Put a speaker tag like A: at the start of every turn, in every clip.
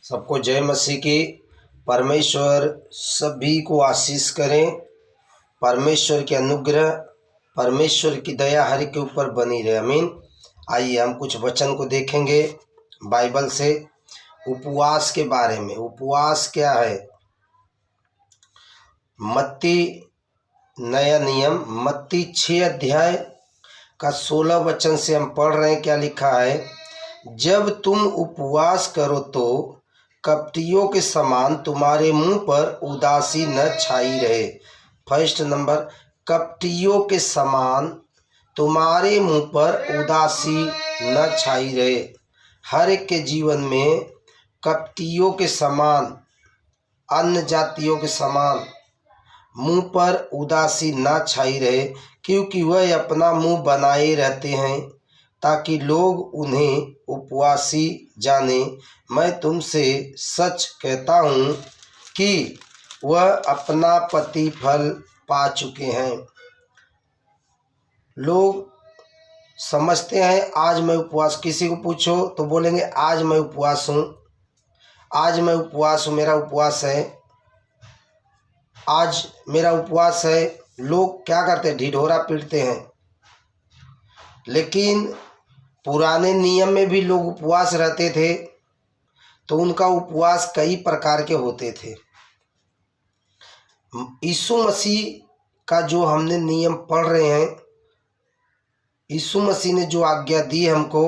A: सबको जय मसीह की। परमेश्वर सभी को आशीष करें। परमेश्वर के अनुग्रह, परमेश्वर की दया हर के ऊपर बनी रहे। आमीन। आइए हम कुछ वचन को देखेंगे बाइबल से उपवास के बारे में। उपवास क्या है? मत्ती नया नियम मत्ती 6 अध्याय का 16 वचन से हम पढ़ रहे हैं। क्या लिखा है? जब तुम उपवास करो तो कपटियों के समान तुम्हारे मुंह पर उदासी न छाई रहे। फर्स्ट नंबर, कपटियों के समान तुम्हारे मुंह पर उदासी न छाई रहे। हर एक के जीवन में कपटियों के समान, अन्य जातियों के समान मुंह पर उदासी न छाई रहे, क्योंकि वह अपना मुंह बनाए रहते हैं ताकि लोग उन्हें उपवासी जाने। मैं तुमसे सच कहता हूँ कि वह अपना प्रतिफल पा चुके हैं। लोग समझते हैं आज मैं उपवास, किसी को पूछो तो बोलेंगे आज मैं उपवास हूँ, आज मैं उपवास हूँ, मेरा उपवास है, आज मेरा उपवास है। लोग क्या करते हैं? ढिढोरा पीटते हैं। लेकिन पुराने नियम में भी लोग उपवास रहते थे, तो उनका उपवास कई प्रकार के होते थे। यीशु मसीह का जो हमने नियम पढ़ रहे हैं, यीशु मसीह ने जो आज्ञा दी हमको,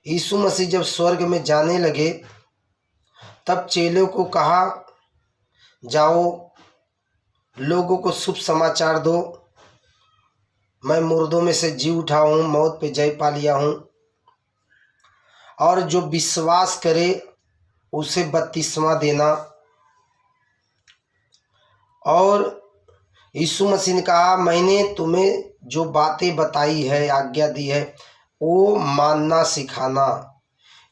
A: यीशु मसीह जब स्वर्ग में जाने लगे तब चेलों को कहा, जाओ लोगों को शुभ समाचार दो, मैं मुर्दों में से जी उठा हूँ, मौत पे जय पा लिया हूँ, और जो विश्वास करे उसे बपतिस्मा देना। और यीशु मसीह ने कहा, मैंने तुम्हें जो बातें बताई है, आज्ञा दी है, वो मानना सिखाना।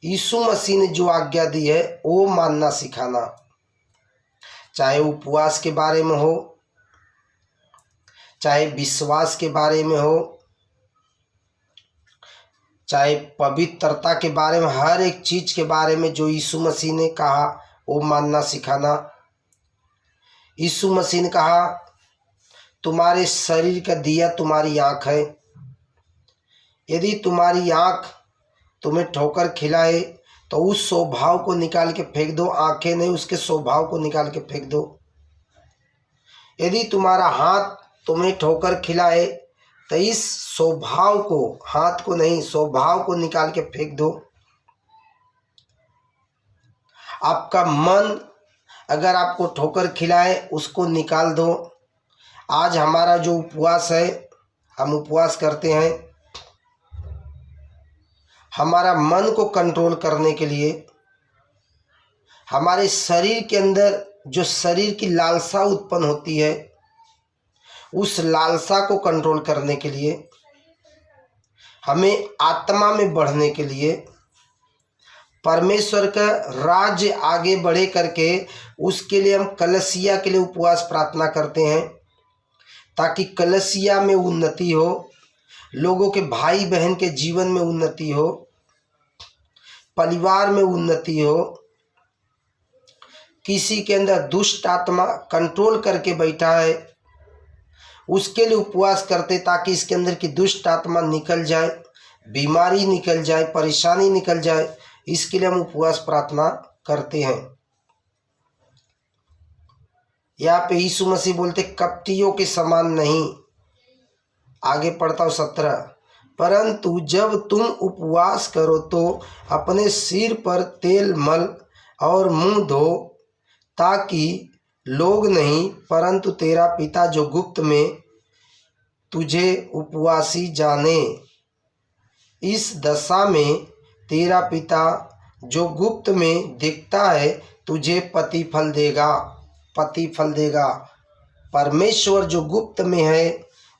A: यीशु मसीह ने जो आज्ञा दी है वो मानना सिखाना। चाहे उपवास के बारे में हो, चाहे विश्वास के बारे में हो, चाहे पवित्रता के बारे में, हर एक चीज के बारे में जो यीशु मसीह ने कहा वो मानना सिखाना। यीशु मसीह ने कहा, तुम्हारे शरीर का दिया तुम्हारी आँख है। यदि तुम्हारी आँख तुम्हें ठोकर खिलाए तो उस स्वभाव को निकाल के फेंक दो, आंखें नहीं, उसके स्वभाव को निकाल के फेंक दो। यदि तुम्हारा हाथ तुम्हें ठोकर खिलाए तो इस स्वभाव को, हाथ को नहीं, स्वभाव को निकाल के फेंक दो। आपका मन अगर आपको ठोकर खिलाए उसको निकाल दो। आज हमारा जो उपवास है, हम उपवास करते हैं हमारा मन को कंट्रोल करने के लिए। हमारे शरीर के अंदर जो शरीर की लालसा उत्पन्न होती है, उस लालसा को कंट्रोल करने के लिए, हमें आत्मा में बढ़ने के लिए, परमेश्वर का राज्य आगे बढ़े करके, उसके लिए हम कलीसिया के लिए उपवास प्रार्थना करते हैं, ताकि कलीसिया में उन्नति हो, लोगों के भाई बहन के जीवन में उन्नति हो, परिवार में उन्नति हो। किसी के अंदर दुष्ट आत्मा कंट्रोल करके बैठा है, उसके लिए उपवास करते ताकि इसके अंदर की दुष्ट आत्मा निकल जाए, बीमारी निकल जाए, परेशानी निकल जाए। इसके लिए हम उपवास प्रार्थना करते हैं। यहाँ पे यीशु मसीह बोलते कपटियों के समान नहीं। आगे पढ़ता हूँ 17, परंतु जब तुम उपवास करो तो अपने सिर पर तेल मल और मुंह धो, ताकि लोग नहीं परंतु तेरा पिता जो गुप्त में तुझे उपवासी जाने। इस दशा में तेरा पिता जो गुप्त में दिखता है तुझे प्रतिफल देगा। प्रतिफल देगा। परमेश्वर जो गुप्त में है,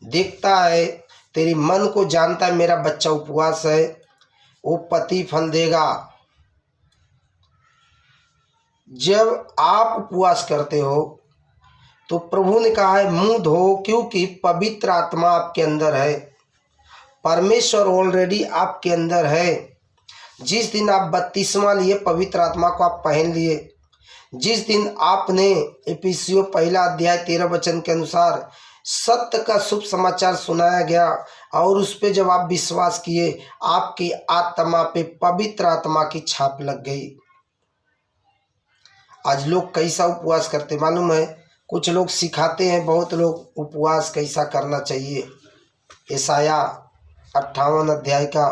A: दिखता है, तेरी मन को जानता है, मेरा बच्चा उपवास है, वो प्रतिफल देगा। जब आप उपवास करते हो तो प्रभु ने कहा है मुंह धो, क्योंकि पवित्र आत्मा आपके अंदर है, परमेश्वर ऑलरेडी आपके अंदर है। जिस दिन आप बपतिस्मा लिए, पवित्र आत्मा को आप पहन लिए, जिस दिन आपने इफिसियों 1:13 के अनुसार सत्य का शुभ समाचार सुनाया गया और उस पे जब आप विश्वास किए, आपकी आत्मा पे पवित्र आत्मा की छाप लग गई। आज लोग कैसा उपवास करते मालूम है? कुछ लोग सिखाते हैं, बहुत लोग उपवास कैसा करना चाहिए। यशाया 58 अध्याय का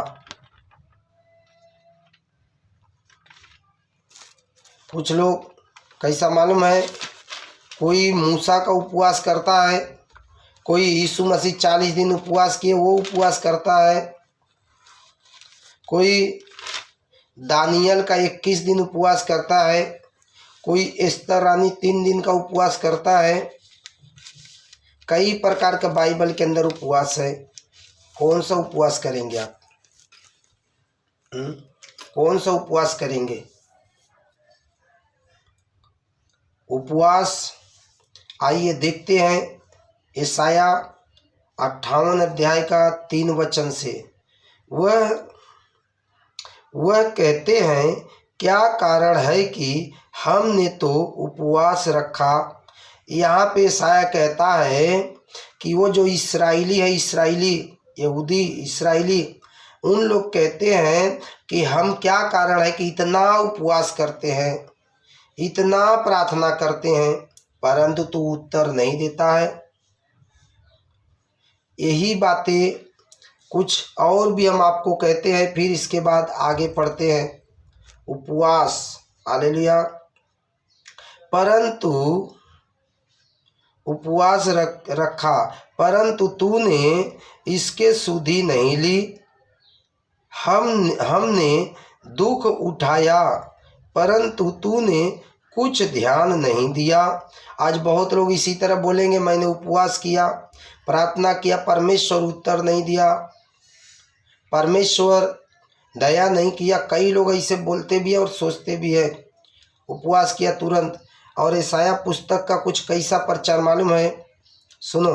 A: कुछ लोग कैसा मालूम है? कोई मूसा का उपवास करता है, कोई यीशु मसीह 40 दिन उपवास किए वो उपवास करता है, कोई दानियल का 21 दिन उपवास करता है, कोई एस्तर रानी 3 दिन का उपवास करता है। कई प्रकार का बाइबल के अंदर उपवास है। कौन सा उपवास करेंगे आप? कौन सा उपवास करेंगे? उपवास आइए देखते हैं यशाया 58 अध्याय का 3 वचन से। वह कहते हैं, क्या कारण है कि हमने तो उपवास रखा। यहाँ पे यशाया कहता है कि वो जो इस्राएली है, इस्राएली यहूदी इस्राएली, उन लोग कहते हैं कि हम क्या कारण है कि इतना उपवास करते हैं, इतना प्रार्थना करते हैं, परंतु तू उत्तर नहीं देता है। यही बातें कुछ और भी हम आपको कहते हैं, फिर इसके बाद आगे पढ़ते हैं। उपवास, हालेलुया। परंतु उपवास रखा, परंतु तूने इसके सुधि नहीं ली। हमने दुख उठाया, परंतु तूने कुछ ध्यान नहीं दिया। आज बहुत लोग इसी तरह बोलेंगे, मैंने उपवास किया, प्रार्थना किया, परमेश्वर उत्तर नहीं दिया, परमेश्वर दया नहीं किया। कई लोग ऐसे बोलते भी है और सोचते भी है। उपवास किया तुरंत। और यशाया पुस्तक का कुछ कैसा प्रचार मालूम है? सुनो,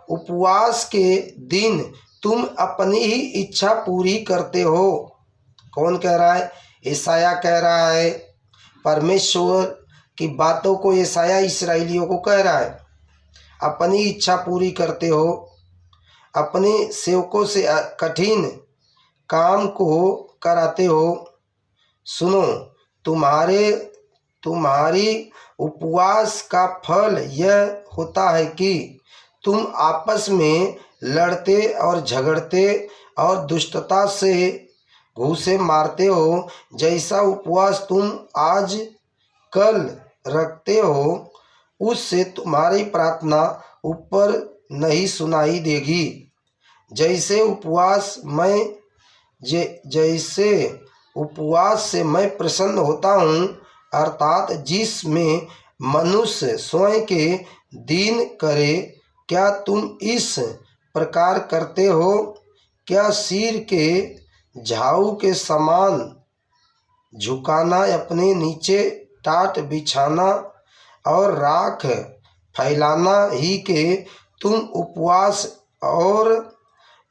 A: उपवास के दिन तुम अपनी ही इच्छा पूरी करते हो। कौन कह रहा है? यशाया कह रहा है। परमेश्वर की बातों को यशाया इस्राएलियों को कह रहा है। अपनी इच्छा पूरी करते हो, अपने सेवकों से कठिन काम को कराते हो। सुनो, तुम्हारी उपवास का फल यह होता है कि तुम आपस में लड़ते और झगड़ते और दुष्टता से घूंसे मारते हो। जैसा उपवास तुम आज कल रखते हो, उससे तुम्हारी प्रार्थना ऊपर नहीं सुनाई देगी। जैसे उपवास से मैं प्रसन्न होता हूँ, अर्थात जिसमें मनुष्य स्वयं के दीन करे, क्या तुम इस प्रकार करते हो? क्या सिर के झाऊ के समान झुकाना, अपने नीचे टाट बिछाना और राख फैलाना ही के तुम उपवास और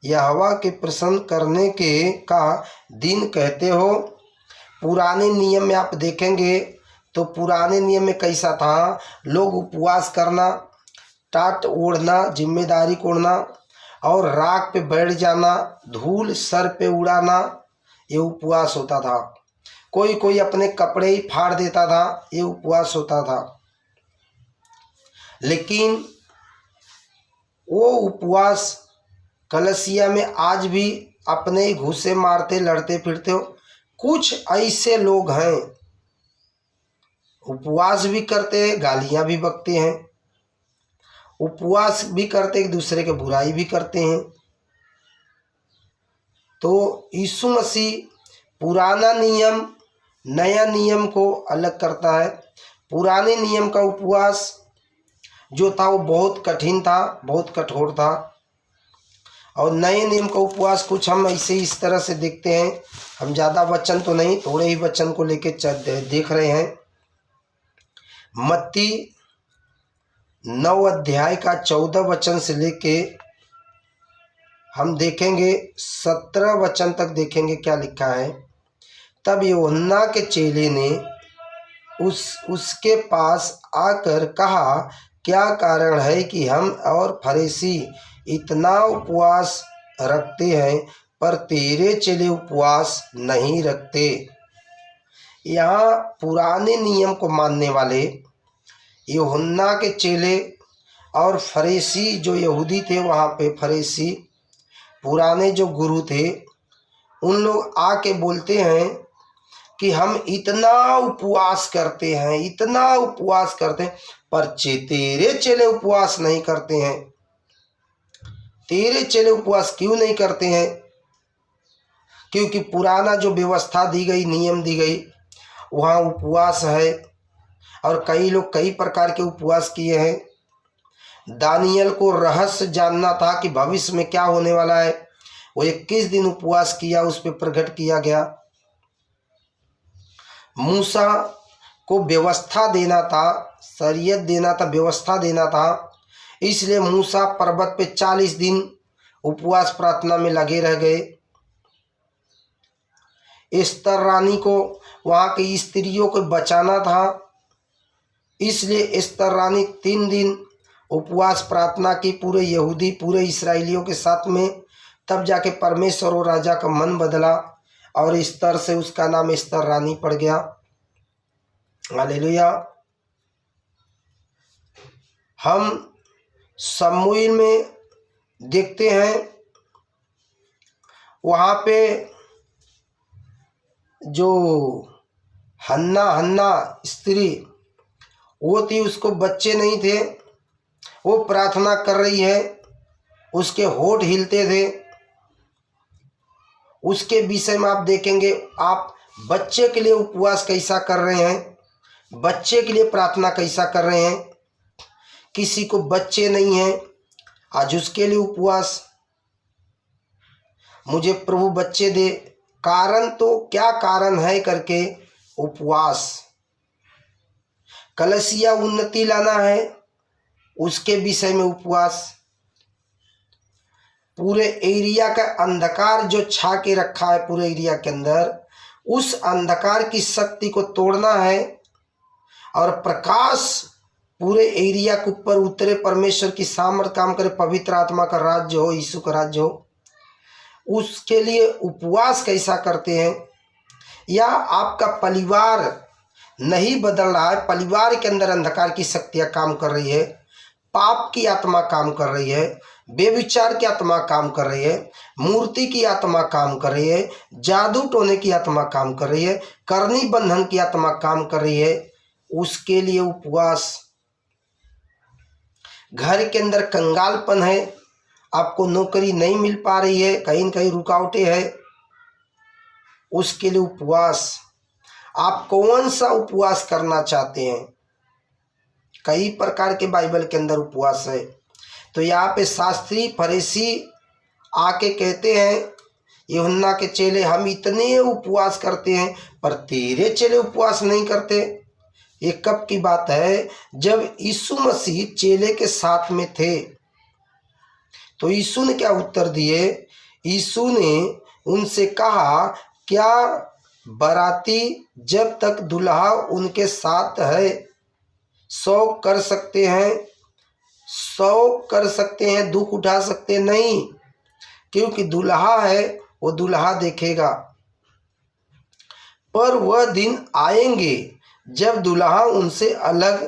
A: यहोवा के प्रसन्न करने के का दिन कहते हो? पुराने नियम में आप देखेंगे तो पुराने नियम में कैसा था? लोग उपवास करना, टाट ओढ़ना, जिम्मेदारी को ओढ़ना और राख पे बैठ जाना, धूल सर पे उड़ाना, ये उपवास होता था। कोई कोई अपने कपड़े ही फाड़ देता था, ये उपवास होता था। लेकिन वो उपवास कलसिया में आज भी अपने ही घूंसे मारते लड़ते फिरते हो। कुछ ऐसे लोग हैं, उपवास भी करते हैं, गालियां भी बकते हैं, उपवास भी करते, एक दूसरे के बुराई भी करते हैं। तो यीशु मसीह पुराना नियम नया नियम को अलग करता है। पुराने नियम का उपवास जो था वो बहुत कठिन था, बहुत कठोर था, और नए नियम का उपवास कुछ हम ऐसे इस तरह से देखते हैं। हम ज़्यादा वचन तो नहीं, थोड़े ही वचन को लेके देख रहे हैं। मत्ती 9 अध्याय का 14 वचन से लेके हम देखेंगे 17 वचन तक देखेंगे क्या लिखा है। तब यूहन्ना के चेले ने उसके पास आकर कहा, क्या कारण है कि हम और फरीसी इतना उपवास रखते हैं पर तेरे चेले उपवास नहीं रखते। यहाँ पुराने नियम को मानने वाले यूहन्ना के चेले और फरीसी जो यहूदी थे, वहाँ पे फरीसी पुराने जो गुरु थे, उन लोग आके बोलते हैं कि हम इतना उपवास करते हैं, इतना उपवास करते हैं, पर तेरे चेले उपवास नहीं करते हैं। तेरे चेले उपवास क्यों नहीं करते हैं? क्योंकि पुराना जो व्यवस्था दी गई, नियम दी गई, वहाँ उपवास है और कई लोग कई प्रकार के उपवास किए हैं। दानियल को रहस्य जानना था कि भविष्य में क्या होने वाला है, वो 21 दिन उपवास किया, उस पर प्रकट किया गया। मूसा को व्यवस्था देना था, शरीयत देना था, व्यवस्था देना था, इसलिए मूसा पर्वत पे 40 दिन उपवास प्रार्थना में लगे रह गए। एस्तर रानी को, वहाँ की स्त्रियों को बचाना था, इसलिए एस्तर रानी 3 दिन उपवास प्रार्थना की पूरे यहूदी, पूरे इस्राएलियों के साथ में। तब जाके परमेश्वर और राजा का मन बदला और एस्तर से उसका नाम एस्तर रानी पड़ गया। हालेलुया। हम शमूएल में देखते हैं, वहाँ पे जो हन्ना स्त्री वो थी, उसको बच्चे नहीं थे, वो प्रार्थना कर रही है, उसके होठ हिलते थे। उसके विषय में आप देखेंगे, आप बच्चे के लिए उपवास कैसा कर रहे हैं, बच्चे के लिए प्रार्थना कैसा कर रहे हैं। किसी को बच्चे नहीं हैं, आज उसके लिए उपवास, मुझे प्रभु बच्चे दे, कारण तो क्या कारण है करके उपवास। कलसिया उन्नति लाना है, उसके विषय में उपवास। पूरे एरिया का अंधकार जो छा के रखा है पूरे एरिया के अंदर, उस अंधकार की शक्ति को तोड़ना है और प्रकाश पूरे एरिया के ऊपर उतरे, परमेश्वर की सामर्थ काम करे, पवित्र आत्मा का राज्य हो, यीशु का राज्य हो। उसके लिए उपवास कैसा करते हैं? या आपका परिवार नहीं बदल रहा है, परिवार के अंदर अंधकार की शक्तियाँ काम कर रही है, पाप की आत्मा काम कर रही है, बेविचार की आत्मा काम कर रही है, मूर्ति की आत्मा काम कर रही है, जादू टोने की आत्मा काम कर रही है, करनी बंधन की आत्मा काम कर रही है, उसके लिए उपवास। घर के अंदर कंगालपन है, आपको नौकरी नहीं मिल पा रही है, कहीं न कहीं रुकावटें है, उसके लिए उपवास। आप कौन सा उपवास करना चाहते हैं? कई प्रकार के बाइबल के अंदर उपवास है। तो यहाँ पे शास्त्री फरीसी आके कहते हैं, यूहन्ना के चेले हम इतने उपवास करते हैं पर तेरे चेले उपवास नहीं करते। ये कब की बात है? जब यीशु मसीह चेले के साथ में थे। तो यीशु ने क्या उत्तर दिए? यीशु ने उनसे कहा, क्या बाराती जब तक दुल्हा उनके साथ है शौक कर सकते हैं? शौक कर सकते हैं, दुख उठा सकते नहीं, क्योंकि दुल्हा है वो दुल्हा देखेगा। पर वह दिन आएंगे जब दुल्हा उनसे अलग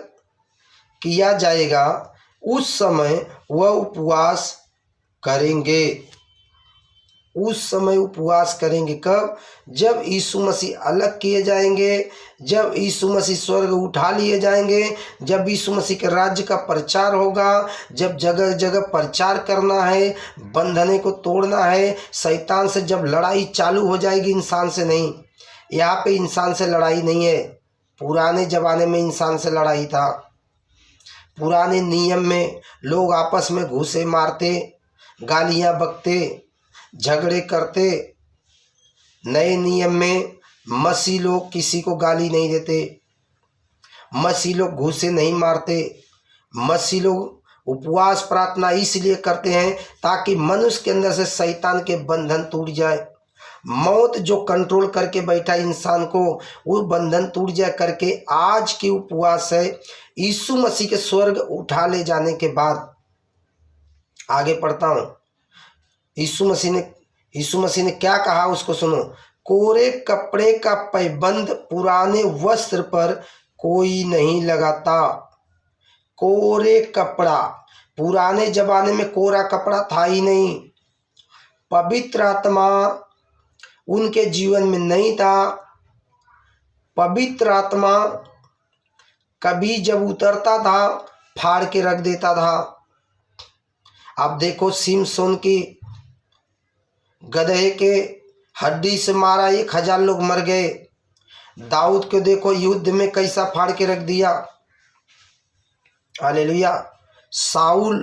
A: किया जाएगा, उस समय वह उपवास करेंगे। उस समय उपवास करेंगे कब? जब यीशु मसीह अलग किए जाएंगे, जब यीशु मसीह स्वर्ग उठा लिए जाएंगे, जब यीशु मसीह के राज्य का प्रचार होगा, जब जगह जगह प्रचार करना है, बंधने को तोड़ना है, शैतान से जब लड़ाई चालू हो जाएगी, इंसान से नहीं। यहाँ पे इंसान से लड़ाई नहीं है। पुराने ज़माने में इंसान से लड़ाई था। पुराने नियम में लोग आपस में घूसे मारते, गालियाँ बकते, झगड़े करते। नए नियम में मसीह लोग किसी को गाली नहीं देते, मसीह लोग घूसे नहीं मारते। मसीह लोग उपवास प्रार्थना इसलिए करते हैं ताकि मनुष्य के अंदर से शैतान के बंधन टूट जाए, मौत जो कंट्रोल करके बैठा इंसान को, वो बंधन टूट जाए करके आज की उपवास है। यीशु मसीह के स्वर्ग उठा ले जाने के बाद, आगे पढ़ता हूँ, यीशु मसीह ने क्या कहा उसको सुनो। कोरे कपड़े का पैबंद पुराने वस्त्र पर कोई नहीं लगाता। कोरे कपड़ा, पुराने जमाने में कोरा कपड़ा था ही नहीं। पवित्र आत्मा उनके जीवन में नहीं था। पवित्र आत्मा कभी जब उतरता था फाड़ के रख देता था। आप देखो सिमसोन की गदहे के हड्डी से मारा 1000 लोग मर गए। दाऊद को देखो युद्ध में कैसा फाड़ के रख दिया। हालेलुया। साउल,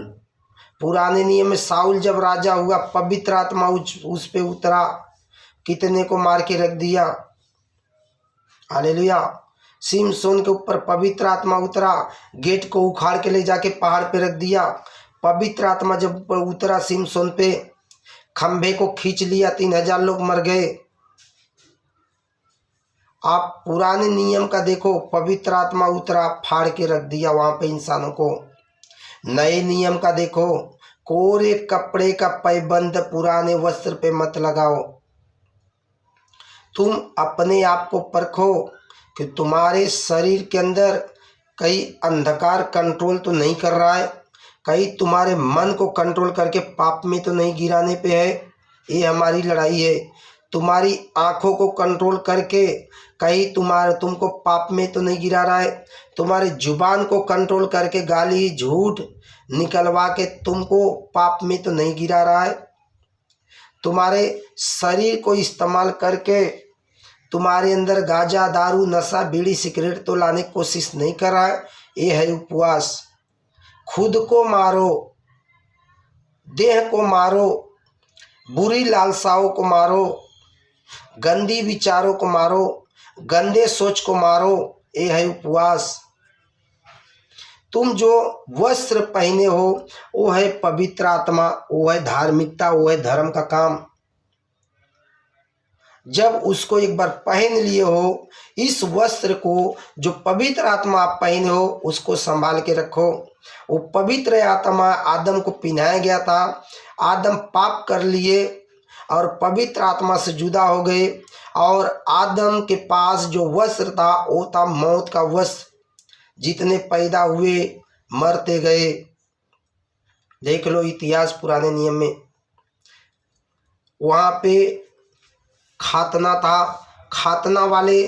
A: पुराने नियम में साउल जब राजा हुआ, पवित्र आत्मा उस पे उतरा, कितने को मार के रख दिया। हालेलुया। सिमसोन के ऊपर पवित्र आत्मा उतरा, गेट को उखाड़ के ले जाके पहाड़ पे रख दिया। पवित्र आत्मा जब ऊपर उतरा सिमसोन पे, खंभे को खींच लिया, 3000 लोग मर गए। आप पुराने नियम का देखो, पवित्र आत्मा उतरा, फाड़ के रख दिया वहां पे इंसानों को। नए नियम का देखो, कोरे कपड़े का पैबंद पुराने वस्त्र पे मत लगाओ। तुम अपने आप को परखो कि तुम्हारे शरीर के अंदर कहीं अंधकार कंट्रोल तो नहीं कर रहा है, कहीं तुम्हारे मन को कंट्रोल करके पाप में तो नहीं गिराने पे है। ये हमारी लड़ाई है। तुम्हारी आंखों को कंट्रोल करके कहीं तुमको पाप में तो नहीं गिरा रहा है। तुम्हारे जुबान को कंट्रोल करके गाली झूठ निकलवा के तुमको पाप में तो नहीं गिरा रहा है। तुम्हारे शरीर को इस्तेमाल करके तुम्हारे अंदर गांजा दारू नशा बीड़ी सिगरेट तो लाने की कोशिश नहीं कर रहा है। ये है उपवास। खुद को मारो, देह को मारो, बुरी लालसाओं को मारो, गंदी विचारों को मारो, गंदे सोच को मारो। ये है उपवास। तुम जो वस्त्र पहने हो वो है पवित्र आत्मा, वो है धार्मिकता, वो है धर्म का काम। जब उसको एक बार पहन लिए हो, इस वस्त्र को जो पवित्र आत्मा आप पहने हो उसको संभाल के रखो। वो पवित्र आत्मा आदम को पहनाया गया था। आदम पाप कर लिए और पवित्र आत्मा से जुदा हो गए, और आदम के पास जो वस्त्र था वो था मौत का वस्त्र। जितने पैदा हुए मरते गए। देख लो इतिहास पुराने नियम में, वहाँ पे खातना था। खातना वाले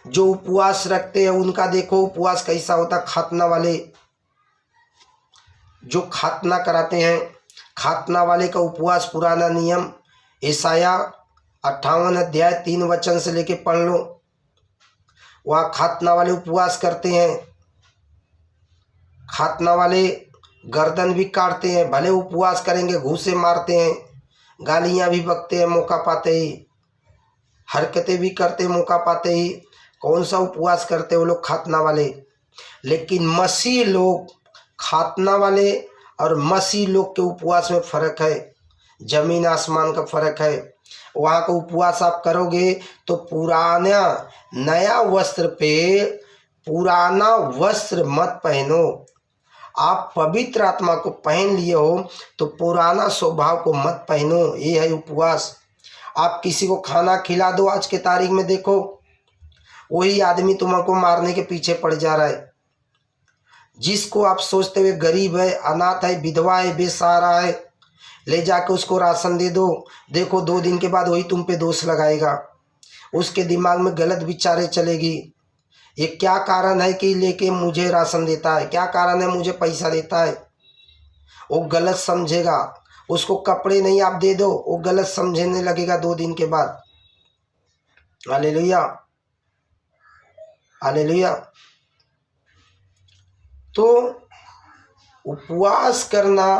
A: जो उपवास रखते हैं उनका देखो उपवास कैसा होता। खातना वाले जो खातना कराते हैं, खातना वाले का उपवास पुराना नियम यशाया 58 अध्याय 3 वचन से लेके पढ़ लो। वहाँ खातना वाले उपवास करते हैं। खातना वाले गर्दन भी काटते हैं, भले उपवास करेंगे, घूसे मारते हैं, गालियाँ भी बकते हैं मौका पाते ही, हरकतें भी करते मौका पाते ही। कौन सा उपवास करते वो लोग खातना वाले। लेकिन मसीह लोग, खातना वाले और मसीह लोग के उपवास में फ़र्क है, जमीन आसमान का फ़र्क है। वहाँ का उपवास आप करोगे तो पुराना नया वस्त्र पे पुराना वस्त्र मत पहनो। आप पवित्र आत्मा को पहन लिए हो तो पुराना स्वभाव को मत पहनो। ये है उपवास। आप किसी को खाना खिला दो, आज के तारीख में देखो वही आदमी तुमको मारने के पीछे पड़ जा रहा है। जिसको आप सोचते हुए गरीब है, अनाथ है, विधवा है, बेसहारा है, ले जाकर उसको राशन दे दो, देखो 2 दिन के बाद वही तुम पे दोष लगाएगा। उसके दिमाग में गलत विचारें चलेगी। ये क्या कारण है कि लेके मुझे राशन देता है, क्या कारण है मुझे पैसा देता है। वो गलत समझेगा। उसको कपड़े नहीं आप दे दो, वो गलत समझने लगेगा 2 दिन के बाद। Hallelujah, hallelujah. तो उपवास करना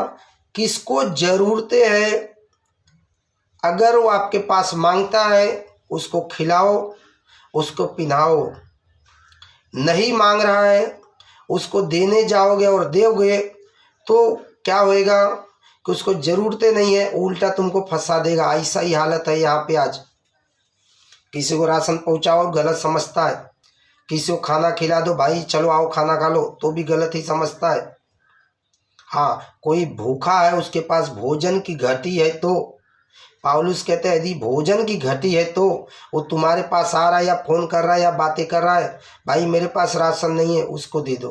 A: किसको ज़रूरत है? अगर वो आपके पास मांगता है उसको खिलाओ, उसको पिलाओ। नहीं मांग रहा है उसको देने जाओगे और दोगे तो क्या होएगा कि उसको ज़रूरत नहीं है, उल्टा तुमको फंसा देगा। ऐसा ही हालत है यहाँ पे आज। किसी को राशन पहुंचाओ गलत समझता है, किसी को खाना खिला दो भाई चलो आओ खाना खा लो तो भी गलत ही समझता है। हाँ, कोई भूखा है उसके पास भोजन की घटी है तो पौलुस कहते हैं यदि भोजन की घटी है तो वो तुम्हारे पास आ रहा है या फ़ोन कर रहा है या बातें कर रहा है, भाई मेरे पास राशन नहीं है उसको दे दो,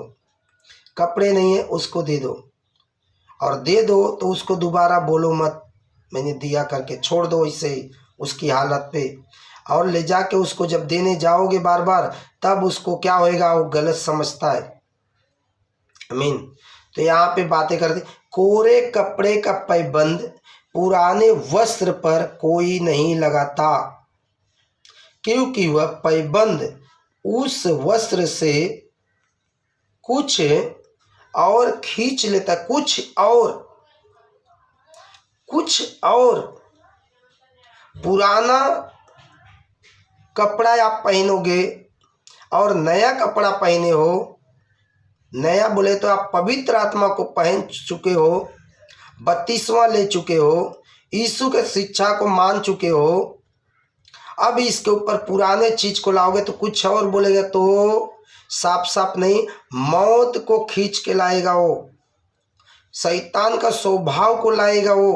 A: कपड़े नहीं है उसको दे दो, और दे दो तो उसको दोबारा बोलो मत मैंने दिया करके, छोड़ दो इसे ही उसकी हालत पे। और ले जाके उसको जब देने जाओगे बार बार तब उसको क्या होएगा, वो गलत समझता है। आमीन। तो यहाँ पे बातें करते, कोरे कपड़े का पैबंद पुराने वस्त्र पर कोई नहीं लगाता, क्योंकि वह पैबंद उस वस्त्र से कुछ और खींच लेता, कुछ और पुराना कपड़ा आप पहनोगे और नया कपड़ा पहने हो, नया बोले तो आप पवित्र आत्मा को पहन चुके हो, बत्तीसवां ले चुके हो, यीशु के शिक्षा को मान चुके हो, अब इसके ऊपर पुराने चीज को लाओगे तो कुछ और बोलेगा तो साफ साफ नहीं, मौत को खींच के लाएगा, वो शैतान का स्वभाव को लाएगा। वो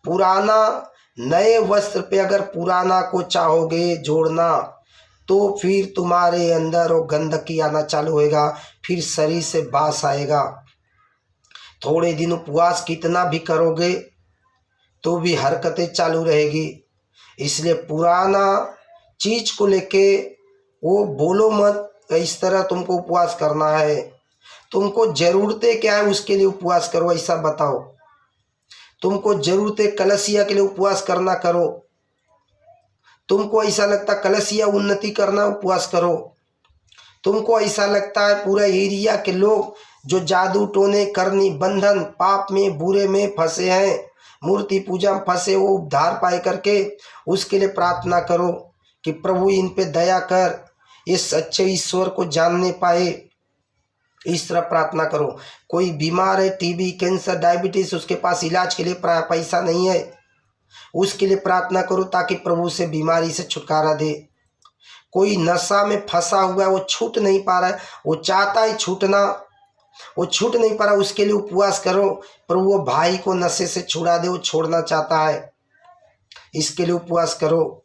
A: पुराना नए वस्त्र पे अगर पुराना को चाहोगे जोड़ना तो फिर तुम्हारे अंदर वो गंदगी आना चालू होएगा, फिर शरीर से बास आएगा। थोड़े दिन उपवास कितना भी करोगे तो भी हरकतें चालू रहेगी। इसलिए पुराना चीज को लेके वो बोलो मत इस तरह तुमको उपवास करना है, तुमको ज़रूरतें क्या है उसके लिए उपवास करो, ऐसा बताओ। तुमको ज़रूरतें कलसिया के लिए उपवास करना करो, तुमको ऐसा लगता कलसिया उन्नति करना उपवास करो, तुमको ऐसा लगता है पूरा एरिया के लोग जो जादू टोने करनी बंधन पाप में बुरे में फंसे हैं, मूर्ति पूजा में फंसे, वो उद्धार पाए करके उसके लिए प्रार्थना करो कि प्रभु इन पे दया कर, ये सच्चे ईश्वर को जानने पाए, इस तरह प्रार्थना करो। कोई बीमार है टीबी कैंसर डायबिटीज, उसके पास इलाज के लिए पैसा नहीं है, उसके लिए प्रार्थना करो ताकि प्रभु से बीमारी से छुटकारा दे। कोई नशा में फंसा हुआ है वो छूट नहीं पा रहा है, वो चाहता है छूटना, वो छूट नहीं पा रहा, उसके लिए उपवास करो, प्रभु वो भाई को नशे से छुड़ा दे, वो छोड़ना चाहता है, इसके लिए उपवास करो।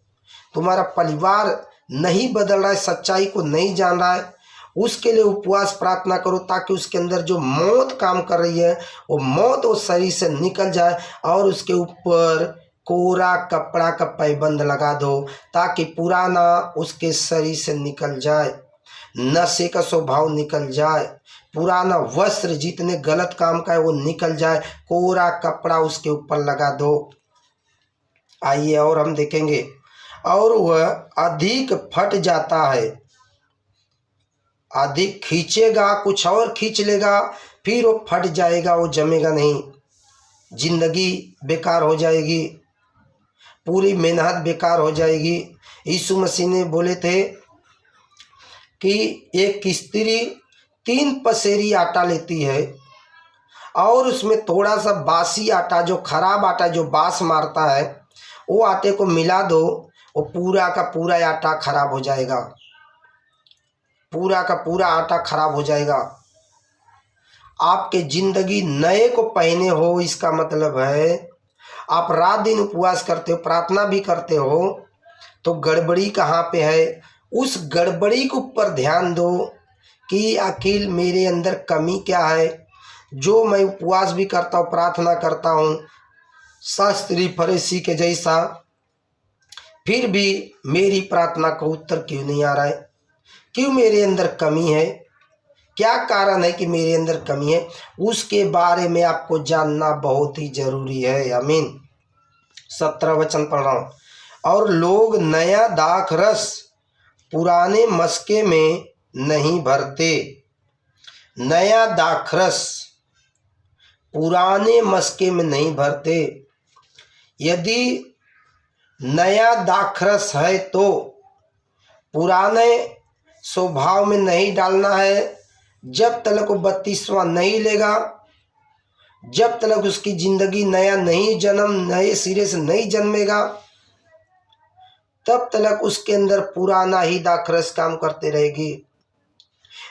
A: तुम्हारा परिवार नहीं बदल रहा है, सच्चाई को नहीं जान रहा है, उसके लिए उपवास प्रार्थना करो ताकि उसके अंदर जो मौत काम कर रही है वो मौत उस शरीर से निकल जाए और उसके ऊपर कोरा कपड़ा का पैबंद लगा दो ताकि पुराना उसके शरीर से निकल जाए, नशे का स्वभाव निकल जाए, पुराना वस्त्र जितने गलत काम का है वो निकल जाए, कोरा कपड़ा उसके ऊपर लगा दो। आइए और हम देखेंगे, और वह अधिक फट जाता है, अधिक खींचेगा कुछ और खींच लेगा फिर वो फट जाएगा, वो जमेगा नहीं, जिंदगी बेकार हो जाएगी, पूरी मेहनत बेकार हो जाएगी। यीशु मसीह ने बोले थे कि एक स्त्री 3 पसेरी आटा लेती है और उसमें थोड़ा सा बासी आटा, जो खराब आटा जो बास मारता है, वो आटे को मिला दो, वो पूरा का पूरा आटा खराब हो जाएगा, पूरा का पूरा आटा खराब हो जाएगा। आपके जिंदगी नए को पहने हो, इसका मतलब है आप रात दिन उपवास करते हो, प्रार्थना भी करते हो, तो गड़बड़ी कहाँ पे है, उस गड़बड़ी के ऊपर ध्यान दो कि आखिर मेरे अंदर कमी क्या है। जो मैं उपवास भी करता हूँ, प्रार्थना करता हूँ शास्त्री फरीसी के जैसा, फिर भी मेरी प्रार्थना का उत्तर क्यों नहीं आ रहा है, क्यों मेरे अंदर कमी है, क्या कारण है कि मेरे अंदर कमी है, उसके बारे में आपको जानना बहुत ही जरूरी है। आमीन। 17 वचन पढ़ रहा हूँ, और लोग नया दाख रस पुराने मस्के में नहीं भरते, नया दाखरस पुराने मस्के में नहीं भरते। यदि नया दाखरस है तो पुराने स्वभाव में नहीं डालना है, जब तक वो 32वां नहीं लेगा, जब तक उसकी जिंदगी नया नहीं जन्म नए सिरे से नहीं जन्मेगा, तब तक उसके अंदर पुराना ही दाखरस काम करते रहेगी।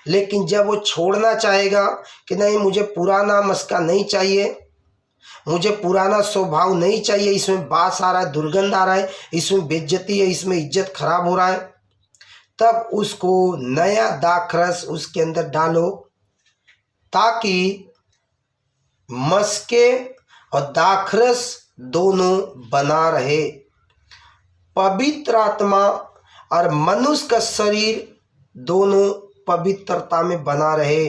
A: लेकिन जब वो छोड़ना चाहेगा कि नहीं, मुझे पुराना मस्का नहीं चाहिए, मुझे पुराना स्वभाव नहीं चाहिए, इसमें बास आ रहा है, दुर्गंध आ रहा है, इसमें बेइज्जती है, इसमें इज्जत खराब हो रहा है, तब उसको नया दाखरस उसके अंदर डालो, ताकि मस्के और दाखरस दोनों बना रहे। पवित्र आत्मा और मनुष्य का शरीर दोनों पवित्रता में बना रहे।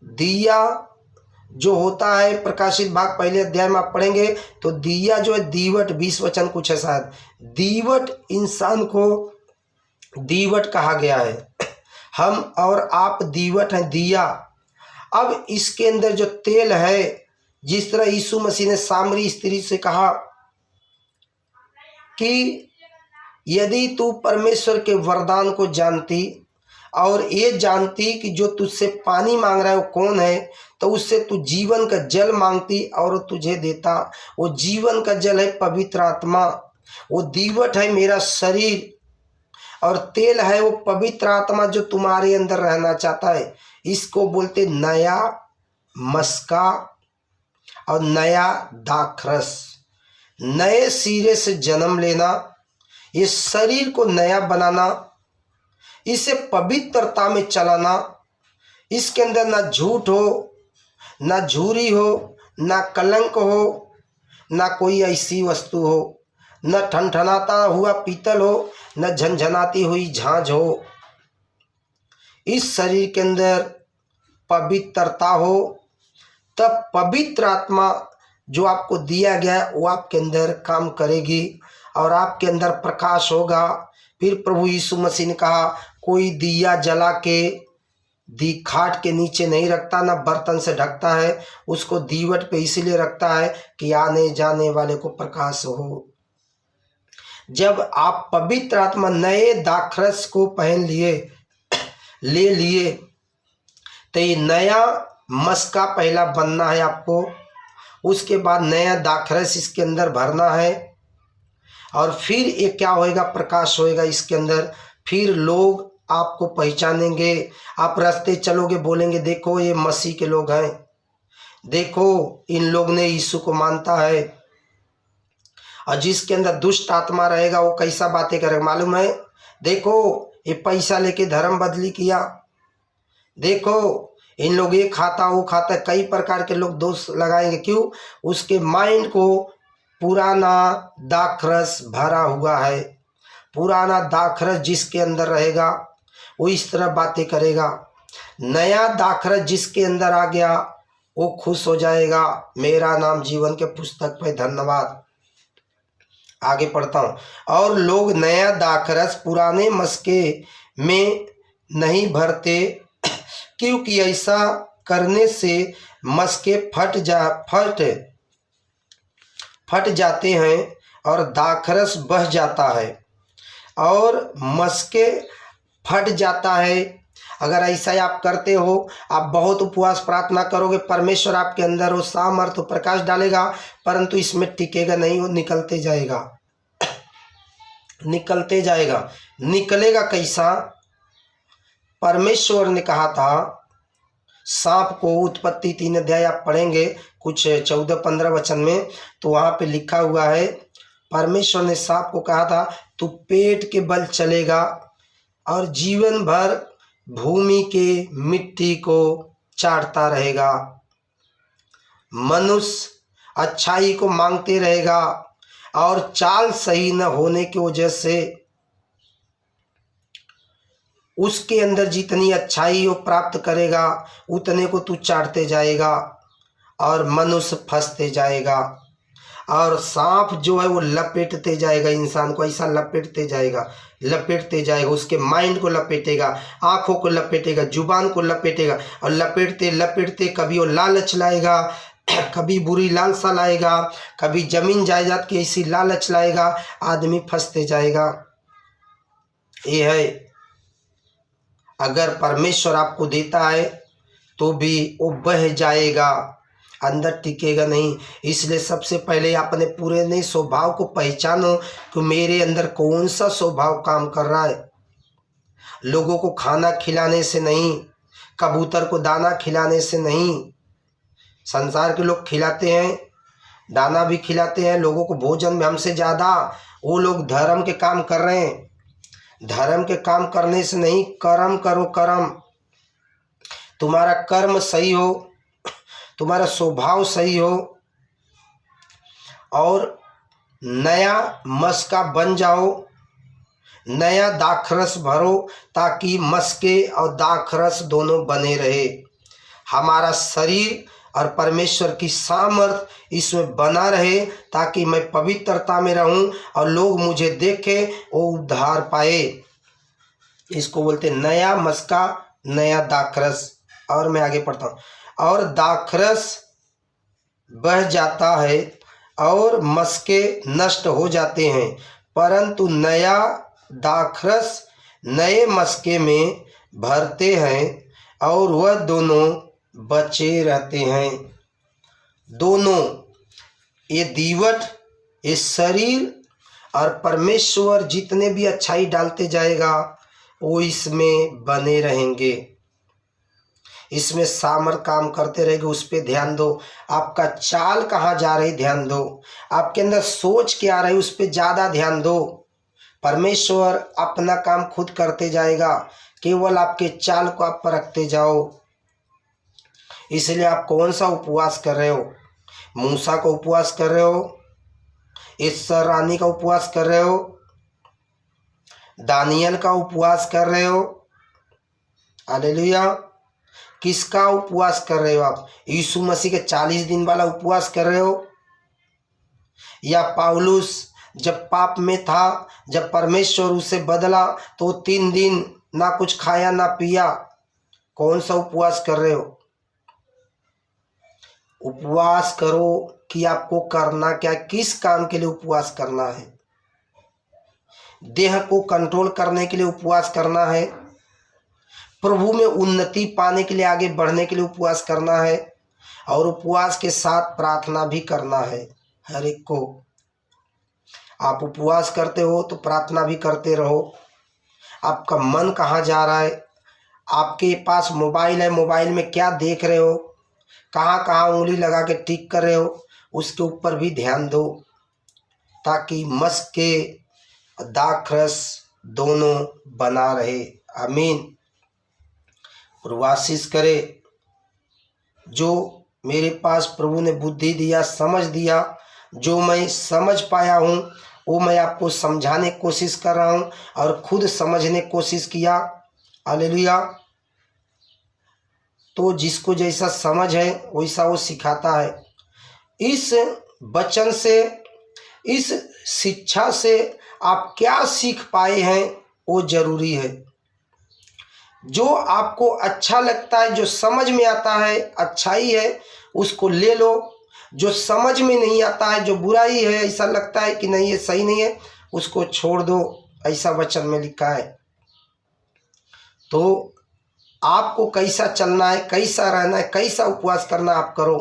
A: दिया जो होता है, प्रकाशित भाग पहले अध्याय में आप पढ़ेंगे तो दिया जो है, दीवट 20 वचन कुछ है शायद, दीवट, इंसान को दीवट कहा गया है। हम और आप दीवट हैं, दिया। अब इसके अंदर जो तेल है, जिस तरह यीशु मसीह ने सामरी स्त्री से कहा कि यदि तू परमेश्वर के वरदान को जानती और ये जानती कि जो तुझसे पानी मांग रहा है वो कौन है, तो उससे तू जीवन का जल मांगती और वो तुझे देता। वो जीवन का जल है पवित्र आत्मा, वो दीवट है मेरा शरीर, और तेल है वो पवित्र आत्मा जो तुम्हारे अंदर रहना चाहता है। इसको बोलते नया मस्का और नया दाखरस, नए सिरे से जन्म लेना, ये शरीर को नया बनाना, इसे पवित्रता में चलाना। इसके अंदर ना झूठ हो, ना झूरी हो, ना कलंक हो, ना कोई ऐसी वस्तु हो, न ठनठनाता हुआ पीतल हो, न झनझनाती हुई झांझ हो। इस शरीर के अंदर पवित्रता हो, तब पवित्र आत्मा जो आपको दिया गया है वो आपके अंदर काम करेगी और आपके अंदर प्रकाश होगा। फिर प्रभु यीशु मसीह ने कहा, कोई दिया जला के दी खाट के नीचे नहीं रखता, ना बर्तन से ढकता है, उसको दीवट पे इसीलिए रखता है कि आने जाने वाले को प्रकाश हो। जब आप पवित्र आत्मा नए दाखरस को पहन लिए, ले लिए, तो ये नया मस्का पहला बनना है आपको, उसके बाद नया दाखरस इसके अंदर भरना है, और फिर ये क्या होएगा, प्रकाश होएगा इसके अंदर। फिर लोग आपको पहचानेंगे, आप रास्ते चलोगे बोलेंगे देखो ये मसीह के लोग हैं, देखो इन लोग ने यीशु को मानता है। और जिसके अंदर दुष्ट आत्मा रहेगा वो कैसा बातें करेगा मालूम है, देखो ये पैसा लेके धर्म बदली किया, देखो इन लोग ये खाता वो खाता, कई प्रकार के लोग दोष लगाएंगे। क्यों? उसके माइंड को पुराना दाखरस भरा हुआ है। पुराना दाखरस जिसके अंदर रहेगा वो इस तरह बातें करेगा। नया दाखरस जिसके अंदर आ गया वो खुश हो जाएगा, मेरा नाम जीवन के पुस्तक पे, धन्यवाद। आगे पढ़ता हूँ। और लोग नया दाखरस पुराने मस्के में नहीं भरते, क्योंकि ऐसा करने से मस्के फट जाते हैं और दाखरस बह जाता है और मस्के फट जाता है। अगर ऐसा ही आप करते हो, आप बहुत उपवास प्रार्थना करोगे, परमेश्वर आपके अंदर वो सामर्थ्य प्रकाश डालेगा, परंतु इसमें टिकेगा नहीं, वो निकलते जाएगा, निकलते जाएगा। निकलेगा कैसा? परमेश्वर ने कहा था सांप को, उत्पत्ति 3 अध्याय आप पढ़ेंगे कुछ 14-15 वचन में, तो वहाँ पे लिखा हुआ है, परमेश्वर ने सांप को कहा था तू पेट के बल चलेगा और जीवन भर भूमि के मिट्टी को चाटता रहेगा। मनुष्य अच्छाई को मांगते रहेगा और चाल सही न होने की वजह से उसके अंदर जितनी अच्छाई वो प्राप्त करेगा उतने को तू चाटते जाएगा और मनुष्य फंसते जाएगा। और सांप जो है वो लपेटते जाएगा इंसान को, ऐसा लपेटते जाएगा, उसके माइंड को लपेटेगा, आंखों को लपेटेगा, जुबान को लपेटेगा, और लपेटते लपेटते कभी वो लालच लाएगा, कभी बुरी लालसा लाएगा, कभी जमीन जायदाद की ऐसी लालच लाएगा, आदमी फंसते जाएगा। ये है, अगर परमेश्वर आपको देता है तो भी वो बह जाएगा अंदर टिकेगा नहीं। इसलिए सबसे पहले अपने पूरे स्वभाव को पहचानो कि मेरे अंदर कौन सा स्वभाव काम कर रहा है। लोगों को खाना खिलाने से नहीं, कबूतर को दाना खिलाने से नहीं। संसार के लोग खिलाते हैं, दाना भी खिलाते हैं लोगों को भोजन में, हमसे ज़्यादा वो लोग धर्म के काम कर रहे हैं। धर्म के काम करने से नहीं, कर्म करो। कर्म, तुम्हारा कर्म सही हो, तुम्हारा स्वभाव सही हो और नया मस्का बन जाओ, नया दाखरस भरो, ताकि मस्के और दाखरस दोनों बने रहे। हमारा शरीर और परमेश्वर की सामर्थ इसमें बना रहे, ताकि मैं पवित्रता में रहूं और लोग मुझे देखें, वो उद्धार पाए। इसको बोलते नया मस्का, नया दाखरस। और मैं आगे पढ़ता हूँ। और दाखरस बह जाता है और मस्के नष्ट हो जाते हैं, परंतु नया दाखरस नए मस्के में भरते हैं और वह दोनों बचे रहते हैं। दोनों, ये दीवट, ये शरीर और परमेश्वर जितने भी अच्छाई डालते जाएगा वो इसमें बने रहेंगे, इसमें सामर्थ काम करते रहेंगे। उस पर ध्यान दो। आपका चाल कहाँ जा रही, ध्यान दो। आपके अंदर सोच क्या रही, उस पर ज़्यादा ध्यान दो। परमेश्वर अपना काम खुद करते जाएगा, केवल आपके चाल को आप परखते जाओ। इसलिए आप कौन सा उपवास कर रहे हो? मूसा का उपवास कर रहे हो, ईस्टर रानी का उपवास कर रहे हो, दानियल का उपवास कर रहे हो? हालेलुया। किसका उपवास कर रहे हो आप? यीशु मसीह के 40 दिन वाला उपवास कर रहे हो, या पौलुस जब पाप में था, जब परमेश्वर उसे बदला तो 3 दिन ना कुछ खाया ना पिया? कौन सा उपवास कर रहे हो? उपवास करो कि आपको करना क्या, किस काम के लिए उपवास करना है। देह को कंट्रोल करने के लिए उपवास करना है, प्रभु में उन्नति पाने के लिए, आगे बढ़ने के लिए उपवास करना है, और उपवास के साथ प्रार्थना भी करना है। हर एक को आप उपवास करते हो तो प्रार्थना भी करते रहो। आपका मन कहाँ जा रहा है? आपके पास मोबाइल है, मोबाइल में क्या देख रहे हो, कहाँ कहाँ उंगली लगा के टिक कर रहे हो, उसके ऊपर भी ध्यान दो, ताकि मस्के दाखरस दोनों बना रहे। आमीन। प्रभु आशीष करे। जो मेरे पास प्रभु ने बुद्धि दिया, समझ दिया, जो मैं समझ पाया हूँ वो मैं आपको समझाने की कोशिश कर रहा हूँ और खुद समझने की कोशिश किया। हालेलुया। तो जिसको जैसा समझ है वैसा वो सिखाता है। इस वचन से, इस शिक्षा से आप क्या सीख पाए हैं वो जरूरी है। जो आपको अच्छा लगता है, जो समझ में आता है, अच्छाई है, उसको ले लो। जो समझ में नहीं आता है, जो बुराई है, ऐसा लगता है कि नहीं ये सही नहीं है, उसको छोड़ दो, ऐसा वचन में लिखा है। तो आपको कैसा चलना है, कैसा रहना है, कैसा उपवास करना आप करो।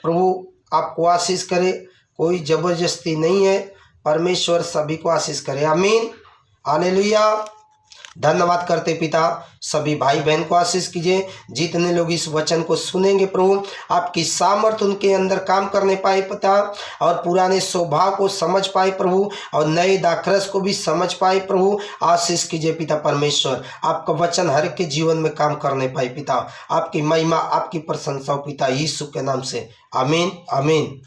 A: प्रभु आपको आशीष करे। कोई जबरदस्ती नहीं है, परमेश्वर सभी को आशीष करे। आमीन। हालेलुया। धन्यवाद करते पिता, सभी भाई बहन को आशीष कीजिए। जितने लोग इस वचन को सुनेंगे प्रभु, आपकी सामर्थ उनके अंदर काम करने पाए पिता, और पुराने स्वभाव को समझ पाए प्रभु, और नए दाखरस को भी समझ पाए प्रभु। आशीष कीजिए पिता परमेश्वर। आपका वचन हर एक के जीवन में काम करने पाए पिता। आपकी महिमा, आपकी प्रशंसा पिता यीशु के नाम से। आमीन। आमीन।